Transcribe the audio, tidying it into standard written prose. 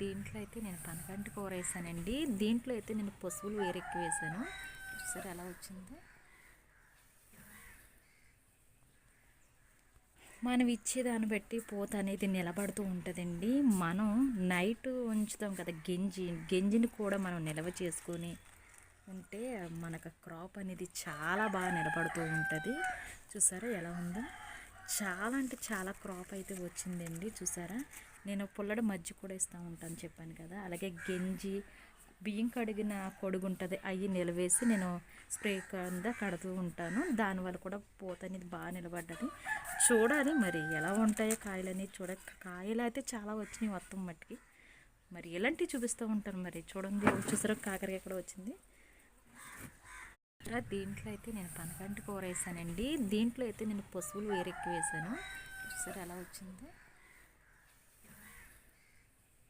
దీంట్లో అయితే నేను పనగంటి కూర వేసానండి. దీంట్లో అయితే నేను పసుపులు వేరెక్కి వేసాను. సరే ఎలా వచ్చింది. మనం ఇచ్చేదాన్ని బట్టి పూత అనేది నిలబడుతూ ఉంటుందండి. మనం నైట్ ఉంచుతాం కదా గంజిని కూడా మనం నిల్వ చేసుకొని ఉంటే మనకు క్రాప్ అనేది చాలా బాగా నిలబడుతూ ఉంటుంది. చూసారా ఎలా ఉందో. చాలా అంటే చాలా క్రాప్ అయితే వచ్చిందండి. చూసారా, నేను పుల్లడి మజ్జిగ కూడా ఇస్తూ ఉంటాను చెప్పాను కదా. అలాగే గంజి బియ్యం కడిగిన కొడుగు ఉంటుంది, అవి నిలవేసి నేను స్ప్రే కింద కడుతూ ఉంటాను. దానివల్ల కూడా పూత అనేది బాగా నిలబడ్డది. చూడాలి మరి ఎలా ఉంటాయో కాయలు అనేది. కాయలు అయితే చాలా వచ్చినాయి మొత్తం మట్టికి. మరి ఎలాంటివి చూపిస్తూ ఉంటాను. మరి చూడండి, చూసారా కాకరకాయ కూడా వచ్చింది. దీంట్లో అయితే నేను పనగంటి కూర వేసానండి. దీంట్లో అయితే నేను పసుపులు వేరెక్కి వేసాను. చూసారా ఎలా వచ్చింది.